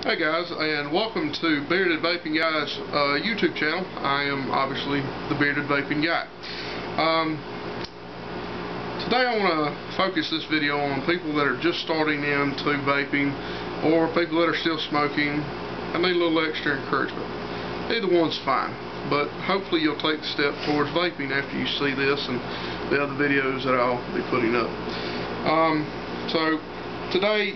Hey guys, and welcome to Bearded Vaping Guy's YouTube channel. I am obviously the Bearded Vaping Guy. Today I want to focus this video on people that are just starting into vaping or people that are still smoking and need a little extra encouragement. Either one's fine, but hopefully you'll take the step towards vaping after you see this and the other videos that I'll be putting up. So today,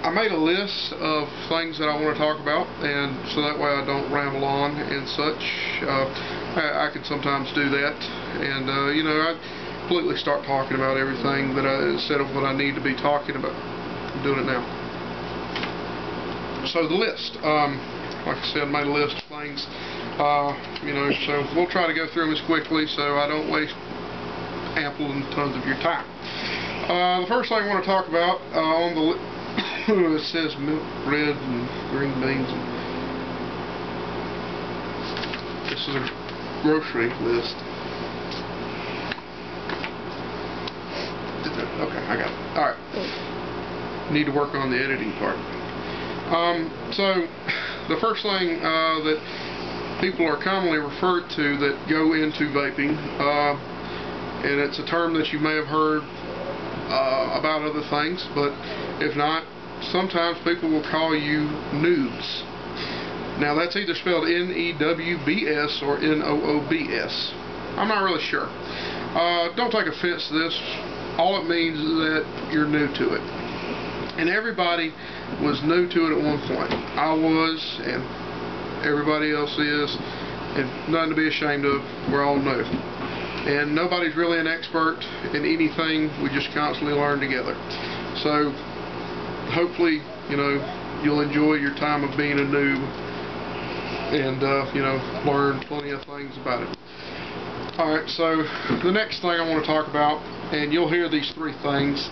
I made a list of things that I want to talk about, and so that way I don't ramble on and such. I can sometimes do that, and I completely start talking about everything that instead of what I need to be talking about. I'm doing it now. So the list, like I said, I made a list of things, so we'll try to go through them as quickly so I don't waste ample and tons of your time. The first thing I want to talk about on the it says milk, bread, and green beans. This is a grocery list. Okay, I got it. Alright. Need to work on the editing part. So, the first thing that people are commonly referred to that go into vaping, and it's a term that you may have heard about other things, but if not, sometimes people will call you noobs. Now that's either spelled N-E-W-B-S or N-O-O-B-S. I'm not really sure. Don't take offense to this. All it means is that you're new to it. And everybody was new to it at one point. I was, and everybody else is, and nothing to be ashamed of. We're all new. And nobody's really an expert in anything. We just constantly learn together. So hopefully, you'll enjoy your time of being a noob and learn plenty of things about it. Alright, so the next thing I want to talk about, and you'll hear these three things.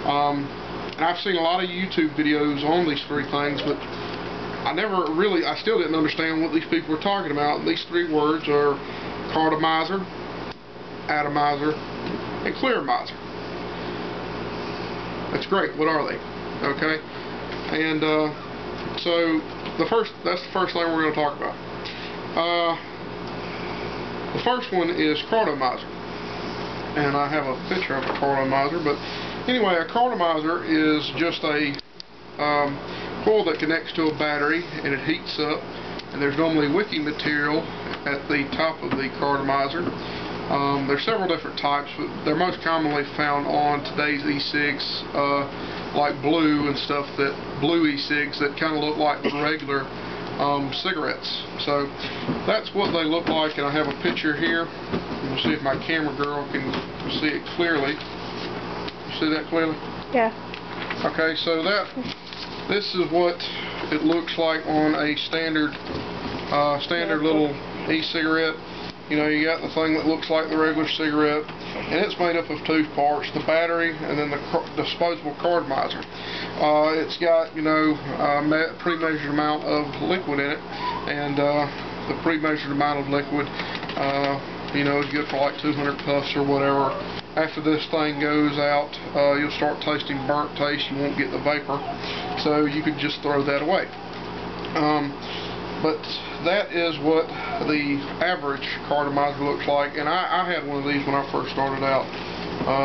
And I've seen a lot of YouTube videos on these three things, but I still didn't understand what these people were talking about. And these three words are cartomizer, atomizer, and clearomizer. That's great. What are they? Okay, and so that's the first thing we're going to talk about. The first one is cartomizer, and I have a picture of a cartomizer. But anyway, a cartomizer is just a coil that connects to a battery, and it heats up, and there's normally wicking material at the top of the cartomizer. There's several different types, but they're most commonly found on today's e-cigs, like blue and stuff, blue e-cigs that kind of look like the regular cigarettes. So that's what they look like, and I have a picture here. We'll see if my camera girl can see it clearly. You see that clearly? Yeah. Okay, so this is what it looks like on a standard little e-cigarette. You got the thing that looks like the regular cigarette, and it's made up of two parts: the battery and then the disposable cartomizer. It's got a pre-measured amount of liquid in it, and the pre-measured amount of liquid is good for like 200 puffs or whatever. After this thing goes out, you'll start tasting burnt taste. You won't get the vapor, so you could just throw that away. But that is what the average cartomizer looks like, and I had one of these when I first started out,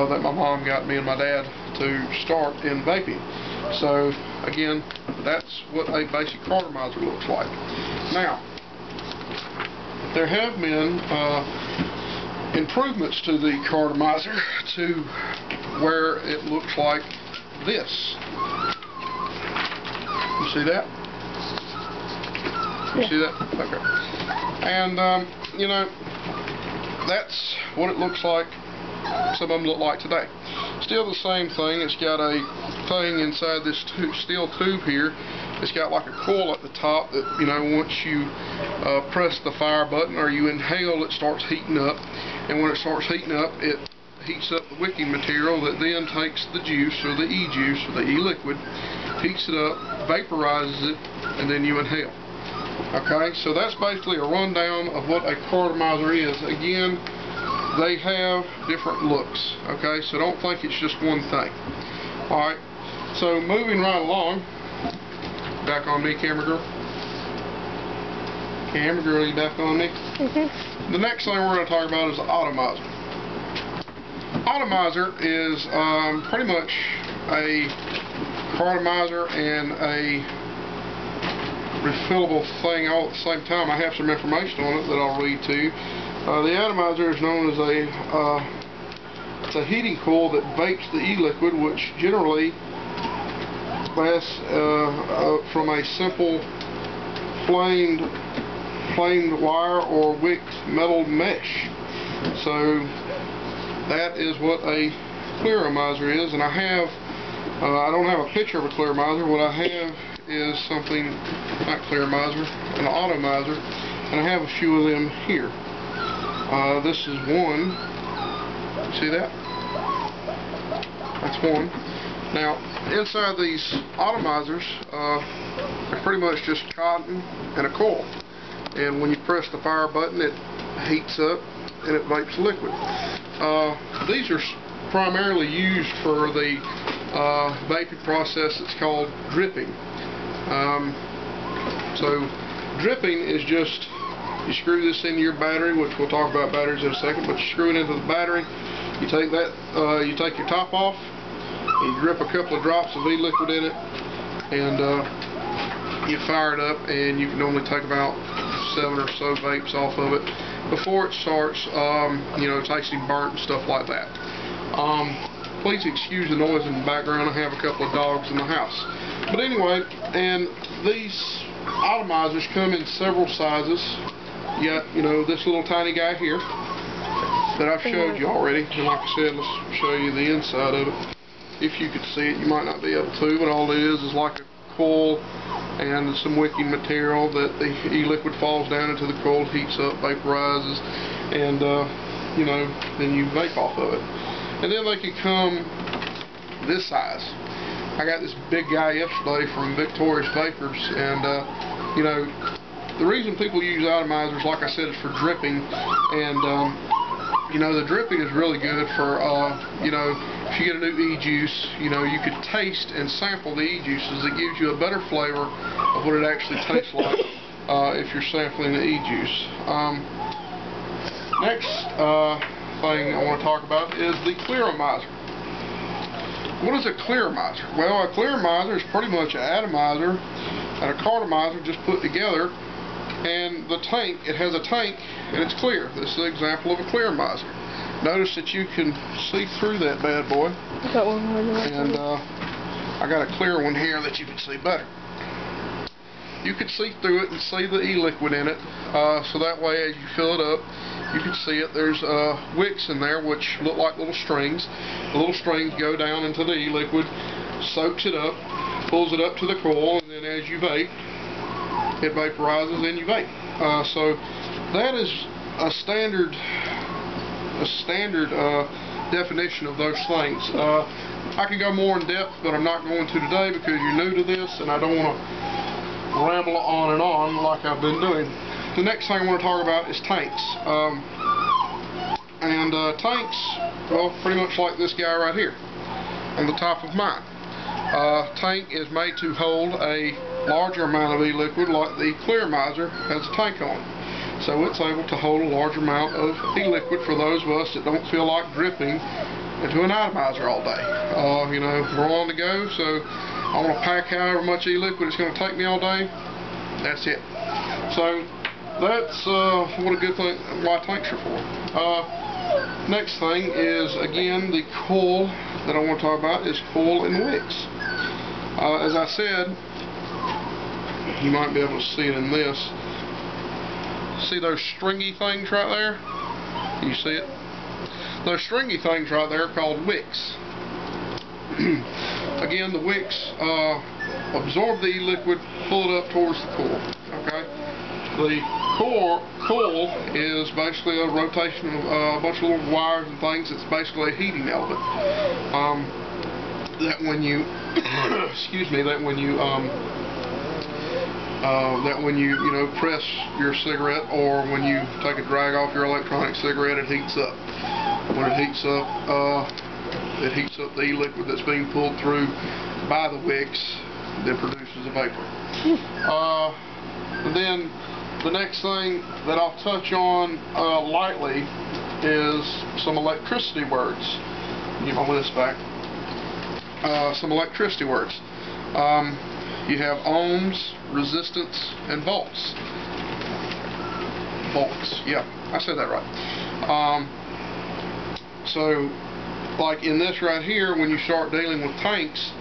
that my mom got me and my dad to start in vaping. So again, that's what a basic cartomizer looks like. Now, there have been improvements to the cartomizer to where it looks like this. You see that? You see that? Okay. And, that's what it looks like. Some of them look like today. Still the same thing. It's got a thing inside this steel tube here. It's got like a coil at the top that, once you press the fire button or you inhale, it starts heating up. And when it starts heating up, it heats up the wicking material that then takes the juice, or the e-juice, or the e-liquid, heats it up, vaporizes it, and then you inhale. Okay, so that's basically a rundown of what a cartomizer is. Again, they have different looks. Okay, so don't think it's just one thing. Alright, so moving right along, Back on me, camera girl. Camera girl, you back on me? The next thing we're going to talk about is the atomizer. Atomizer is pretty much a cartomizer and a refillable thing all at the same time. I have some information on it that I'll read to you. The atomizer is known as it's a heating coil that vapes the e-liquid, which generally lasts from a simple flamed wire or wick metal mesh. So that is what a clearomizer is, and I don't have a picture of a clearomizer. What I have is something not clearomizer, an atomizer, and I have a few of them here. This is one. See that? That's one. Now, inside these atomizers, they're pretty much just cotton and a coil. And when you press the fire button, it heats up and it vapes liquid. These are primarily used for the vaping process that's called dripping. So dripping is just, you screw this into your battery, which we'll talk about batteries in a second, but you screw it into the battery, you take that, you take your top off, you drip a couple of drops of e-liquid in it, and you fire it up, and you can normally take about 7 or so vapes off of it before it starts, tasting burnt and stuff like that. Please excuse the noise in the background. I have a couple of dogs in the house. But anyway, and these atomizers come in several sizes. You got, this little tiny guy here that I've showed you already. And like I said, let's show you the inside of it. If you could see it, you might not be able to, but all it is like a coil and some wicking material that the e-liquid falls down into the coil, heats up, vaporizes, and then you vape off of it. And then they can come this size. I got this big guy yesterday from Victorious Vapors, and the reason people use atomizers, like I said, is for dripping. And the dripping is really good for if you get a new e-juice, you could taste and sample the e-juices. It gives you a better flavor of what it actually tastes like if you're sampling the e-juice. Next thing I want to talk about is the clearomizer. What is a clearomizer? Well, a clearomizer is pretty much an atomizer and a cartomizer just put together, and the tank, it has a tank and it's clear. This is an example of a clearomizer. Notice that you can see through that bad boy. I got one more. And I got a clear one here that you can see better. You can see through it and see the e-liquid in it, so that way as you fill it up, you can see it. There's wicks in there which look like little strings. The little strings go down into the e-liquid, soaks it up, pulls it up to the coil, and then as you vape, it vaporizes and you vape. So that is a standard definition of those things. I could go more in depth, but I'm not going to today because you're new to this and I don't want to ramble on and on like I've been doing. The next thing I want to talk about is tanks. Tanks, well, pretty much like this guy right here on the top of mine. Tank is made to hold a larger amount of e-liquid like the clearomizer has a tank on it. So it's able to hold a large amount of e-liquid for those of us that don't feel like dripping into an atomizer all day. We're on the go, so I want to pack however much e-liquid it's going to take me all day. That's it. So that's what a good thing, why tanks are for. Next thing is, again, the coil that I want to talk about is coil and wicks. As I said, you might be able to see it in this. See those stringy things right there? Can you see it? Those stringy things right there are called wicks. Again, the wicks absorb the e-liquid, pull it up towards the coil. Okay? The coil is basically a rotation of a bunch of little wires and things. It's basically a heating element. That when you press your cigarette, or when you take a drag off your electronic cigarette, it heats up. When it heats up the e-liquid that's being pulled through by the wicks, that produces a vapor. Then the next thing that I'll touch on lightly is some electricity words. Get my list back. Some electricity words. You have ohms, resistance, and volts. Volts, yeah, I said that right. So, like in this right here, when you start dealing with tanks,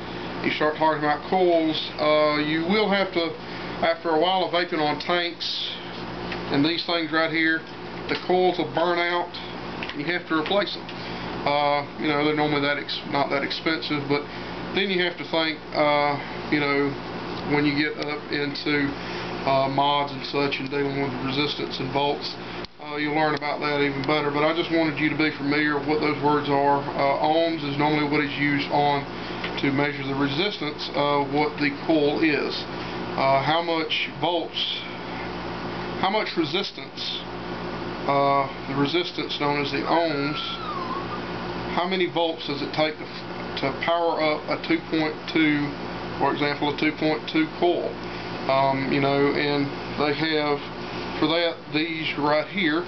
you start talking about coils, you will have to, after a while of vaping on tanks and these things right here, the coils will burn out and you have to replace them. You know, they're normally not that expensive, but then you have to think, you know, when you get up into mods and such and dealing with resistance and volts, you'll learn about that even better. But I just wanted you to be familiar with what those words are. Ohms is normally what is used on to measure the resistance of what the coil is. How much volts, how much resistance, the resistance known as the ohms, how many volts does it take to power up a 2.2, for example, a 2.2 coil? You know, and they have, for that, these right here,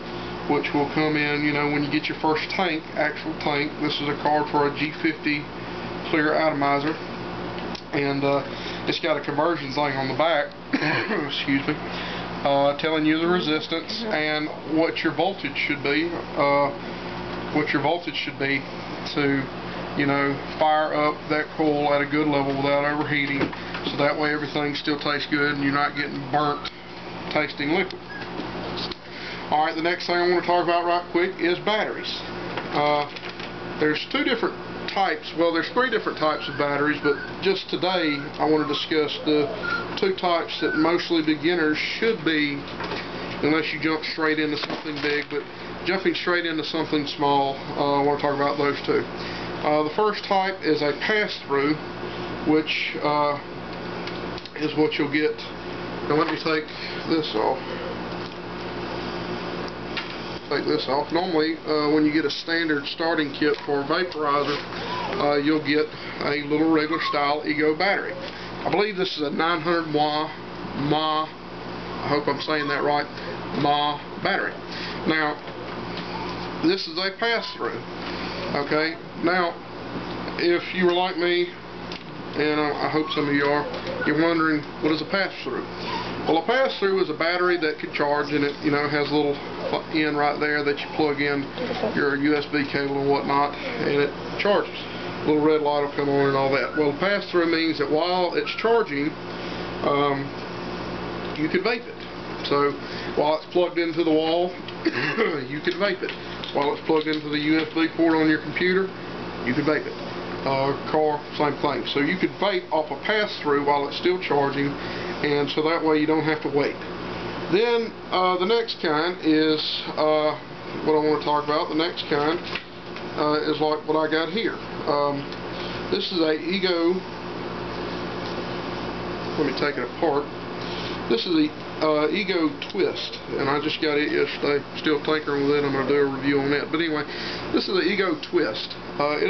which will come in, you know, when you get your first tank, actual tank. This is a card for a G50 clear atomizer, and it's got a conversion thing on the back, excuse me, telling you the resistance and what your voltage should be, to, you know, fire up that coil at a good level without overheating, so that way everything still tastes good and you're not getting burnt tasting liquid. Alright, the next thing I want to talk about right quick is batteries. There's two different types, well, there's three different types of batteries, but just today I want to discuss the two types that mostly beginners should be, unless you jump straight into something big. But jumping straight into something small, I want to talk about those two. The first type is a pass-through, which is what you'll get. Now let me take this off. Take this off. Normally, when you get a standard starting kit for a vaporizer, you'll get a little regular style Ego battery. I believe this is a 900 mAh, I hope I'm saying that right, mAh battery. Now, this is a pass-through. Okay, now, if you were like me, and I hope some of you are, you're wondering, what is a pass-through? Well, a pass-through is a battery that could charge, and it, you know, has a little end right there that you plug in your USB cable and whatnot, and it charges. A little red light will come on and all that. Well, pass-through means that while it's charging, you could vape it. So, while it's plugged into the wall, you could vape it. While it's plugged into the USB port on your computer, you could vape it. Car, same thing. So you could vape off a pass-through while it's still charging, and so that way you don't have to wait. Then the next kind is what I want to talk about. The next kind is like what I got here. This is a Ego. Let me take it apart. This is the Ego Twist, and I just got it yesterday. Still tinkering with it. I'm going to do a review on that. But anyway, this is the Ego Twist. It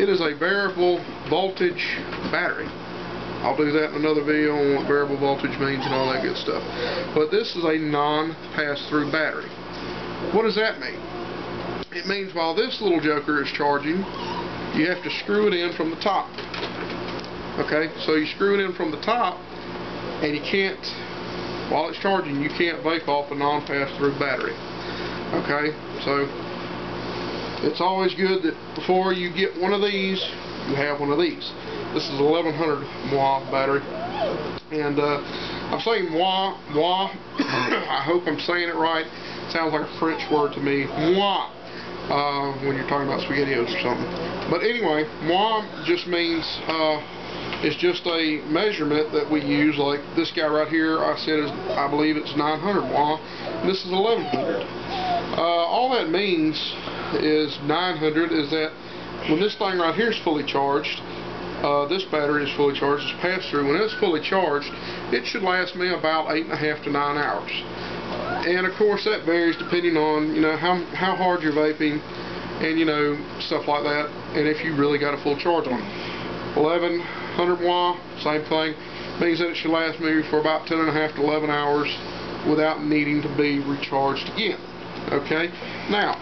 is a variable voltage battery. I'll do that in another video on what variable voltage means and all that good stuff. But this is a non-pass-through battery. What does that mean? It means while this little joker is charging, you have to screw it in from the top. Okay, so you screw it in from the top, and you can't, while it's charging, you can't vape off a non-pass-through battery. Okay, so it's always good that before you get one of these, you have one of these. This is a 1100 mAh battery, and I'm saying moi. I hope I'm saying it right. It sounds like a French word to me, moi, when you're talking about SpaghettiOs or something. But anyway, moi just means it's just a measurement that we use. Like this guy right here, I said I believe it's 900 mAh, and this is 1100. All that means is 900 is that when this thing right here is fully charged, this battery is fully charged, it's pass-through. When it's fully charged, it should last me about 8.5 to 9 hours. And of course that varies depending on, you know, how hard you're vaping, and, you know, stuff like that, and if you really got a full charge on it. 100 same thing. Means that it should last me for about 10.5 to 11 hours without needing to be recharged again. Okay, now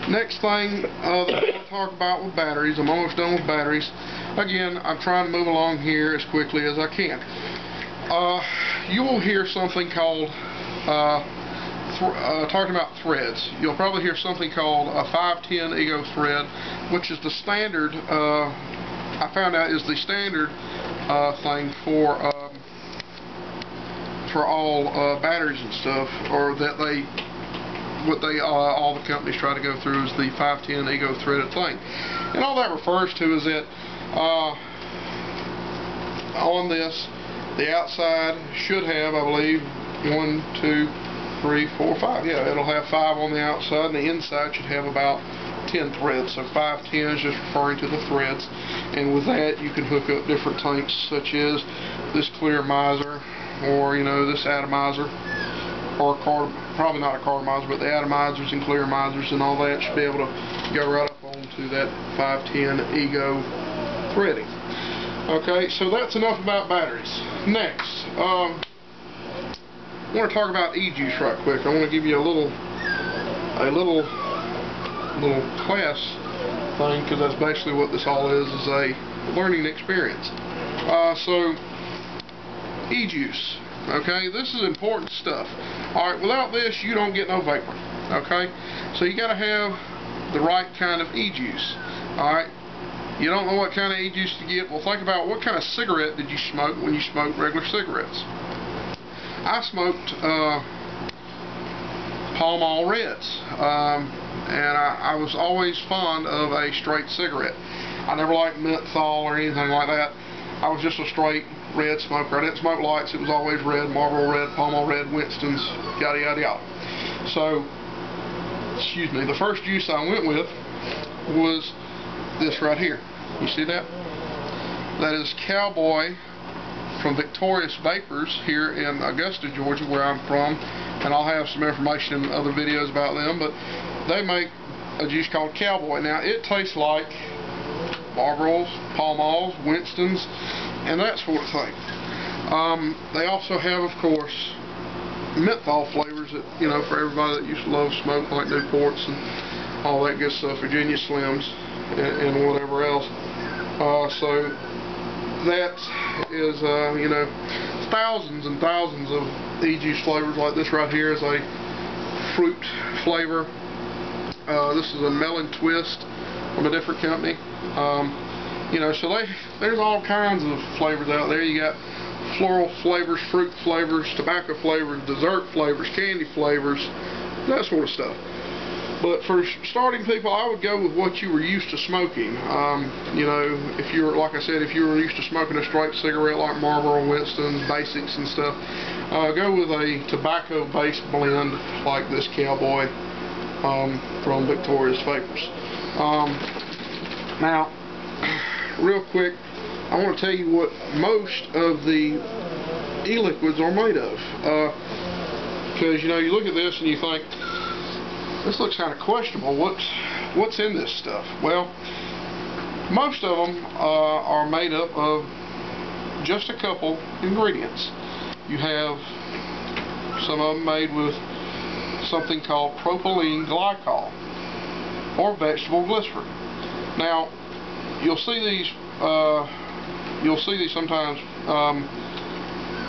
next thing that I want to talk about with batteries. I'm almost done with batteries. Again, I'm trying to move along here as quickly as I can. You will hear something called talking about threads. You'll probably hear something called a 510 ego thread, which is the standard. I found out is the standard thing for all batteries and stuff, or that all the companies try to go through is the 510 ego threaded thing. And all that refers to is that on this, the outside should have, I believe, 1, 2, 3, 4, 5. Yeah, it'll have 5 on the outside, and the inside should have about 10 threads. So 510 is just referring to the threads, and with that you can hook up different tanks, such as this clear miser, or this atomizer, or probably not a cartomizer, but the atomizers and clear misers and all that should be able to go right up onto that 510 ego threading. Okay, so that's enough about batteries. Next, I want to talk about e-juice right quick. I want to give you a little class thing, because that's basically what this all is a learning experience. So e-juice, okay, this is important stuff. Alright, without this you don't get no vapor. Okay, so you got to have the right kind of e-juice. Alright, you don't know what kind of e-juice to get. Well, think about what kind of cigarette did you smoke when you smoked regular cigarettes. I smoked Pall Mall Reds, and I was always fond of a straight cigarette. I never liked menthol or anything like that. I was just a straight red smoker. I didn't smoke lights. It was always red, Marlboro Red, Pall Mall Red, Winston's, yada yada yada. So, excuse me, the first juice I went with was this right here. You see that? That is Cowboy from Victorious Vapors here in Augusta, Georgia, where I'm from, and I'll have some information in other videos about them, but they make a juice called Cowboy. Now, it tastes like Marlboros, Pall Malls, Winston's, and that sort of thing. They also have, of course, menthol flavors that, for everybody that used to love smoke, like Newports and all that good stuff, Virginia Slims, and whatever else. So that is, thousands and thousands of e-juice flavors. Like this right here is a fruit flavor. This is a melon twist from a different company. So there's all kinds of flavors out there. You got floral flavors, fruit flavors, tobacco flavors, dessert flavors, candy flavors, that sort of stuff. But for starting people, I would go with what you were used to smoking. If you were, like I said, if you were used to smoking a straight cigarette like Marlboro, Winston's, Basics and stuff, go with a tobacco-based blend like this Cowboy from Victorious Vapors. Now, real quick, I want to tell you what most of the e-liquids are made of. Because, you look at this and you think, this looks kind of questionable. What's in this stuff? Well, most of them are made up of just a couple ingredients. You have some of them made with something called propylene glycol or vegetable glycerin. Now, you'll see these sometimes.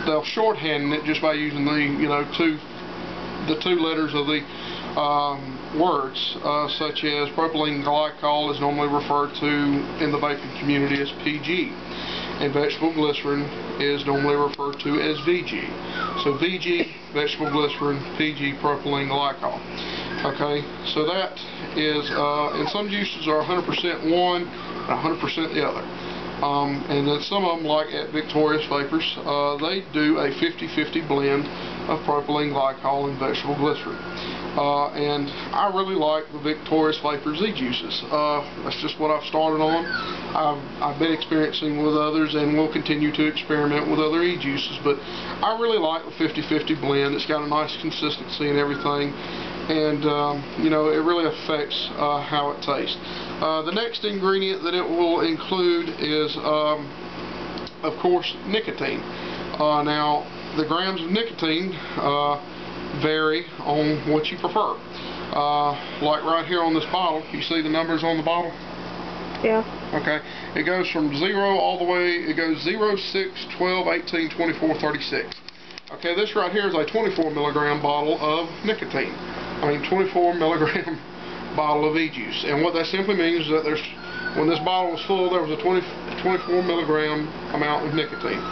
They'll shorthand it just by using the two letters of the words, such as propylene glycol is normally referred to in the vaping community as PG, and vegetable glycerin is normally referred to as VG. So VG, vegetable glycerin, PG, propylene glycol. Okay, so that is, and some juices are 100% one and 100% the other. And then some of them, like at Victorious Vapors, they do a 50-50 blend of propylene glycol and vegetable glycerin. And I really like the Victorious Vapors e-juices. That's just what I've started on. I've been experiencing with others and will continue to experiment with other e-juices, but I really like the 50-50 blend. It's got a nice consistency and everything. and you know, it really affects how it tastes. The next ingredient that it will include is, of course, nicotine. Now, the grams of nicotine vary on what you prefer. Like right here on this bottle, you see the numbers on the bottle? Yeah. Okay, it goes from 0 all the way, it goes 0, 6, 12, 18, 24, 36. Okay, this right here is a 24 milligram bottle of nicotine. 24 milligram bottle of e-juice. And what that simply means is that when this bottle was full, there was a 24 milligram amount of nicotine.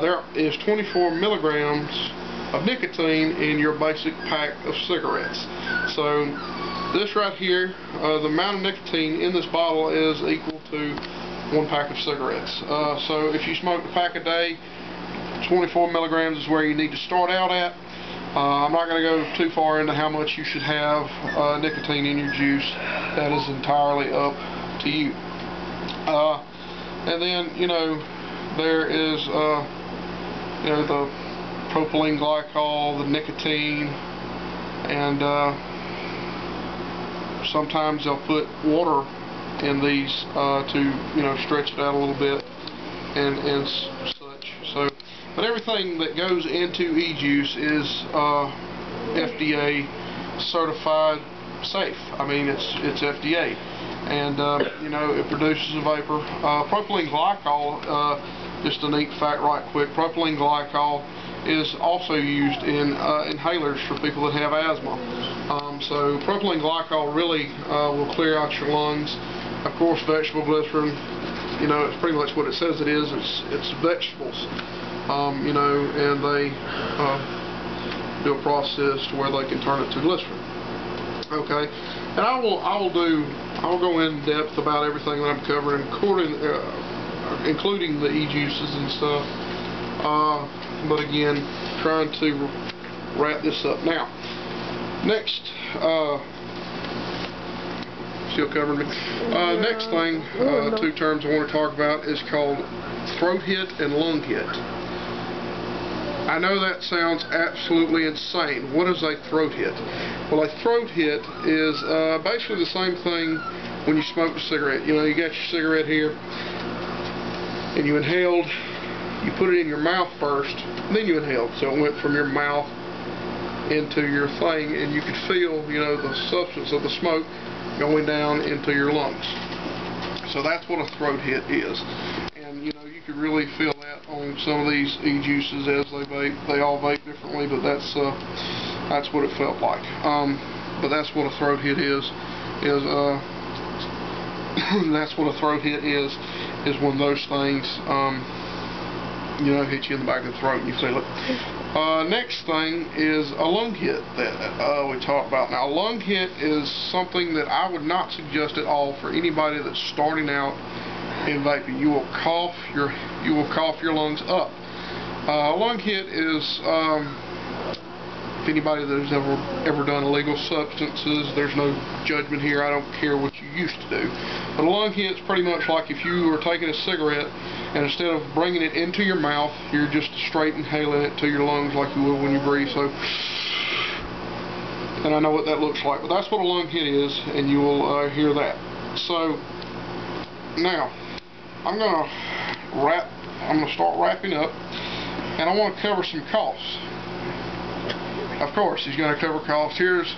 There is 24 milligrams of nicotine in your basic pack of cigarettes. So this right here, the amount of nicotine in this bottle is equal to 1 pack of cigarettes. So if you smoke a pack a day, 24 milligrams is where you need to start out at. I'm not going to go too far into how much you should have nicotine in your juice. That is entirely up to you. And then, you know, there is, you know, the propylene glycol, the nicotine, and sometimes they'll put water in these to, you know, stretch it out a little bit and such. So, but everything that goes into e-juice is FDA certified safe. It's FDA, and you know, it produces a vapor. Propylene glycol, just a neat fact right quick, propylene glycol is also used in inhalers for people that have asthma. So propylene glycol really will clear out your lungs. Of course, vegetable glycerin, you know, it's pretty much what it says it is. It's vegetables, you know, and they do a process to where they can turn it to glycerin. Okay, and I will go in depth about everything that I'm covering, including the e-juices and stuff. But again, trying to wrap this up now. Next, still covering me. Next thing, 2 terms I want to talk about is called throat hit and lung hit. I know that sounds absolutely insane. What is a throat hit? Well, a throat hit is basically the same thing when you smoke a cigarette. You know, you got your cigarette here, and you inhaled. You put it in your mouth first, then you inhaled. So it went from your mouth into your thing, and you could feel, you know, the substance of the smoke going down into your lungs. So that's what a throat hit is. And, you know, you could really feel that on some of these e-juices as they vape. They all vape differently, but that's what it felt like. But that's what a throat hit is that's what a throat hit is when those things, you know, hit you in the back of the throat and you feel it. Next thing is a lung hit that we talked about. Now, a lung hit is something that I would not suggest at all for anybody that's starting out in vaping. You will cough your lungs up. A lung hit is, if anybody that has ever done illegal substances, there's no judgment here. I don't care what you used to do. But a lung hit's pretty much like if you were taking a cigarette, and instead of bringing it into your mouth, you're just straight inhaling it to your lungs like you would when you breathe. So, and I know what that looks like, but that's what a lung hit is, and you will hear that. So, now, I'm going to start wrapping up, and I want to cover some coughs. Of course, he's going to cover coughs. Here's